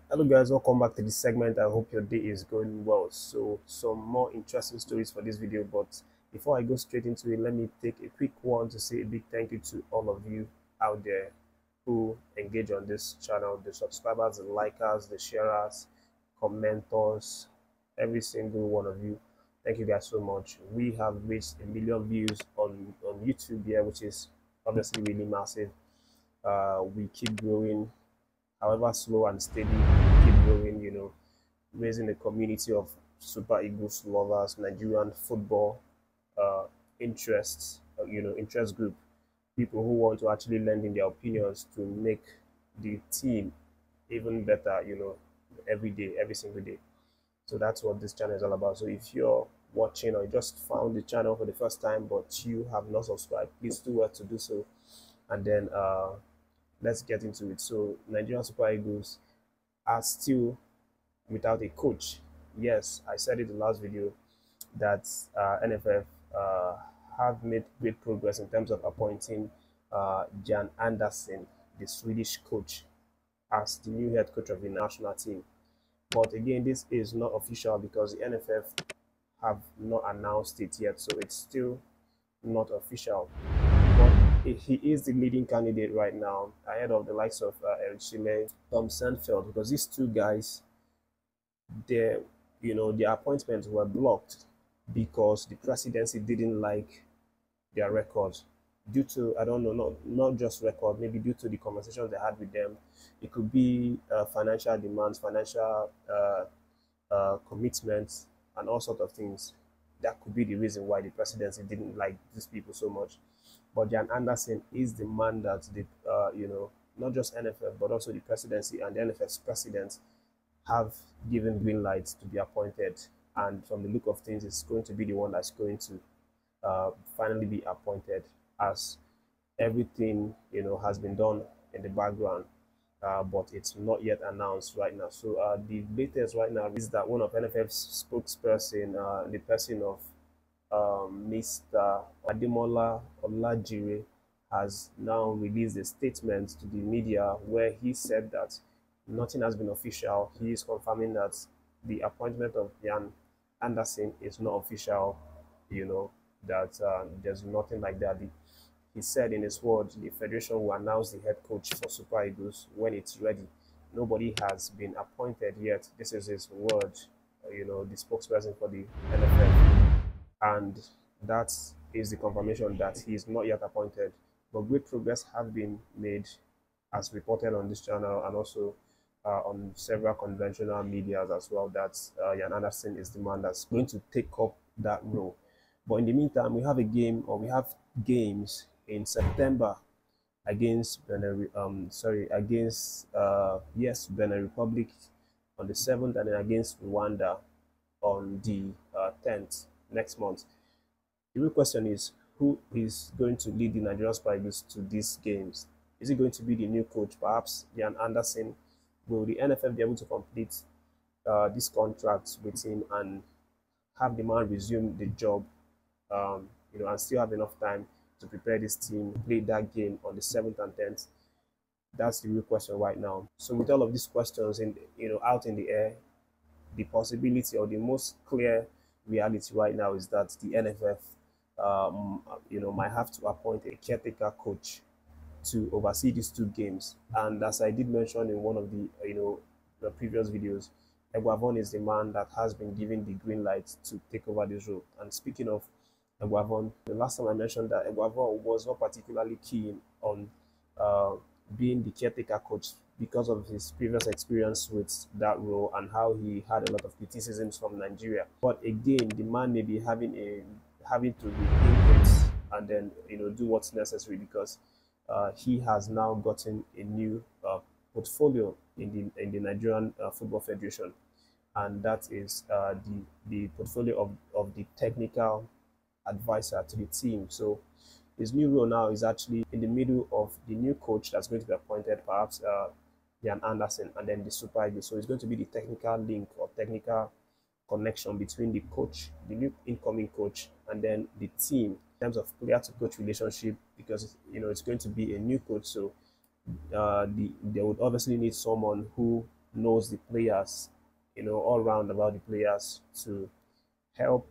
Hello guys, welcome back to this segment. I hope your day is going well. So some more interesting stories for this video, but before I go straight into it, let me take a quick one to say a big thank you to all of you out there who engage on this channel, the subscribers, the likers, the sharers, commenters, every single one of you. Thank you guys so much. We have reached 1 million views on YouTube here, which is obviously really massive. We keep growing, however slow and steady, keep growing, raising a community of Super Eagles lovers, Nigerian football uh, interests, interest group, people who want to actually lend in their opinions to make the team even better, every day, every single day. So that's what this channel is all about. So if you're watching or you just found the channel for the first time, but you have not subscribed, please do well to do so. And then let's get into it. So Nigerian Super Eagles are still without a coach. Yes, I said it in the last video that NFF have made great progress in terms of appointing Jan Andersson, the Swedish coach, as the new head coach of the national team. But again, this is not official because the NFF have not announced it yet, so it's still not official. But he is the leading candidate right now, ahead of the likes of Eric Chile, Tom Sandfeld, because these two guys, their appointments were blocked because the presidency didn't like their records due to, I don't know, not just record, maybe due to the conversations they had with them. It could be financial demands, financial commitments, and all sorts of things. That could be the reason why the presidency didn't like these people so much. But Jan Anderson is the man that the not just NFF but also the presidency and the NFF's president have given green lights to be appointed. And from the look of things, it's going to be the one that's going to finally be appointed, as everything has been done in the background, but it's not yet announced right now. So the latest right now is that one of NFF's spokesperson, the person of Mr. Ademola Olajire, has now released a statement to the media where he said that nothing has been official. He is confirming that the appointment of Jan Anderson is not official, that there's nothing like that. He said in his words, the federation will announce the head coach for Super Eagles when it's ready. Nobody has been appointed yet. This is his word, the spokesperson for the NFF. And that is the confirmation that he is not yet appointed. But great progress have been made, as reported on this channel and also on several conventional medias as well, that Jan Anderson is the man that's going to take up that role. But in the meantime, we have games in September against Benin Republic on the 7th, and then against Rwanda on the 10th next month. The real question is, who is going to lead the Nigerian Spiders to these games? Is it going to be the new coach, perhaps Jan Anderson? Will the NFF be able to complete this contract with him and have the man resume the job, and still have enough time to prepare this team, play that game on the 7th and 10th? That's the real question right now. So with all of these questions out in the air, the possibility or the most clear reality right now is that the NFF might have to appoint a caretaker coach to oversee these two games. And as I did mention in one of the previous videos, Eguavoen is the man that has been given the green light to take over this role. And speaking of Eguavoen, the last time I mentioned that Eguavoen was not particularly keen on being the caretaker coach because of his previous experience with that role and how he had a lot of criticisms from Nigeria. But again, the man may be having to rethink it and then do what's necessary, because he has now gotten a new portfolio in the Nigerian Football Federation, and that is the portfolio of the technical advisor to the team. So his new role now is actually in the middle of the new coach that's going to be appointed, perhaps Jan Anderson, and then the Super Eagles. So it's going to be the technical link or technical connection between the coach, the new incoming coach, and then the team in terms of player to coach relationship, because it's going to be a new coach. So they would obviously need someone who knows the players, all round about the players, to help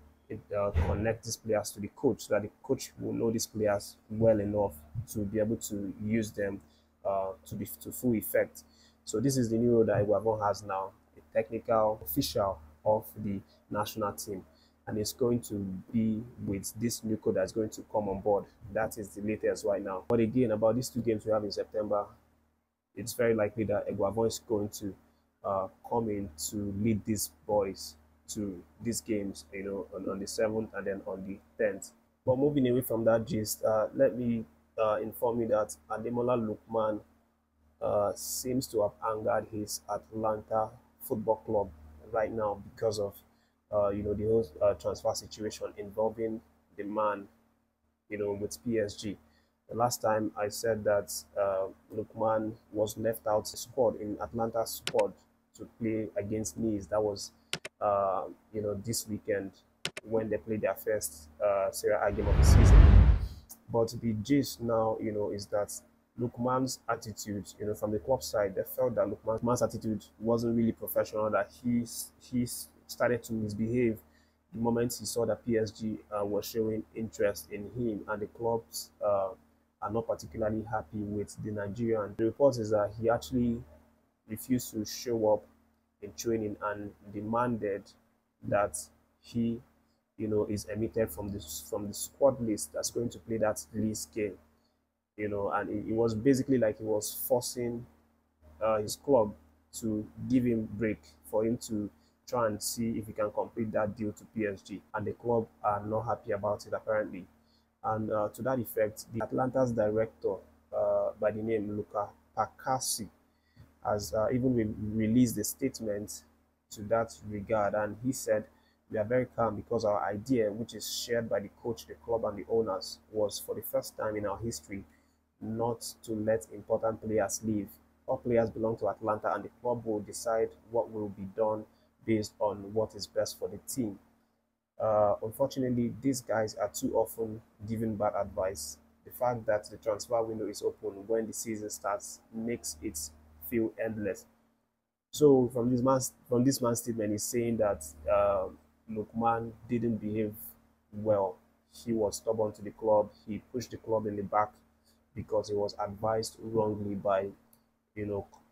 connect these players to the coach, so that the coach will know these players well enough to be able to use them to full effect. So this is the new role that Eguavoen has now, a technical official of the national team, and it's going to be with this new code that's going to come on board. That is the latest right now. But again, about these two games we have in September, it's very likely that Eguavoen is going to come in to lead these boys to these games, on the 7th and then on the 10th. But moving away from that gist, let me inform you that Ademola Lookman seems to have angered his Atalanta football club right now because of the whole transfer situation involving the man, with PSG. The last time I said that Lookman was left out squad in Atlanta's squad to play against Nice. That was this weekend when they played their first Serie A game of the season. But the gist now, is that Lookman's attitude, from the club side, they felt that Lookman's attitude wasn't really professional, that he started to misbehave the moment he saw that PSG was showing interest in him, and the clubs are not particularly happy with the Nigerian. The report is that he actually refused to show up in training and demanded that he is omitted from the squad list that's going to play that Leeds game. And it was basically like he was forcing his club to give him break for him to try and see if he can complete that deal to PSG, and the club are not happy about it apparently. And to that effect, the Atlanta's director by the name Luca Pacassi has even released a statement to that regard, and he said, "We are very calm because our idea, which is shared by the coach, the club, and the owners, was for the first time in our history not to let important players leave. All players belong to Atalanta, and the club will decide what will be done based on what is best for the team. Unfortunately, these guys are too often given bad advice. The fact that the transfer window is open when the season starts makes it feel endless." So from this man's statement, he's saying that Lookman didn't behave well. He was stubborn to the club. He pushed the club in the back because he was advised wrongly by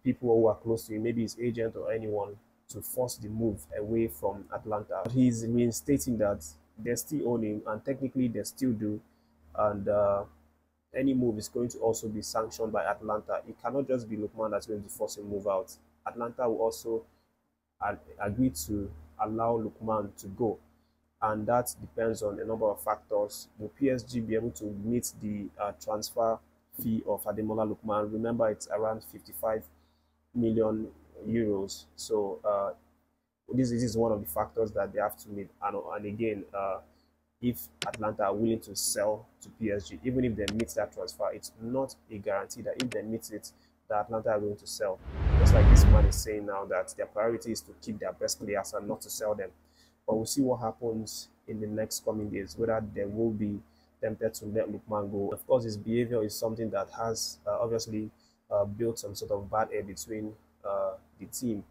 people who are close to him, maybe his agent or anyone, to force the move away from Atlanta. But he's reinstating that they still own him, and technically they still do, and any move is going to also be sanctioned by Atlanta. It cannot just be Lookman that's going to force him move out. Atlanta will also agree to allow Lookman to go, and that depends on a number of factors. Will PSG be able to meet the transfer fee of Ademola Lookman? Remember, it's around 55 million euros. So this is one of the factors that they have to meet. And again, if Atlanta are willing to sell to PSG, even if they meet that transfer, it's not a guarantee that if they meet it, that Atlanta are going to sell. Just like this man is saying now, that their priority is to keep their best players and not to sell them. But we'll see what happens in the next coming days, whether they will be tempted to let Lookman go. Of course, his behavior is something that has obviously built some sort of bad air between the team,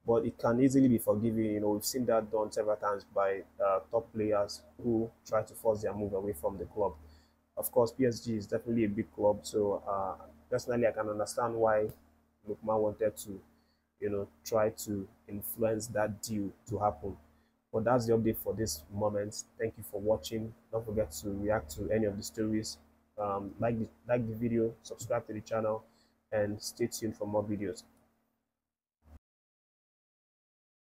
but it can easily be forgiven. We've seen that done several times by top players who try to force their move away from the club. Of course, PSG is definitely a big club, so personally, I can understand why Lookman wanted to, try to influence that deal to happen. But that's the update for this moment. Thank you for watching. Don't forget to react to any of the stories. Like the video, subscribe to the channel, and stay tuned for more videos.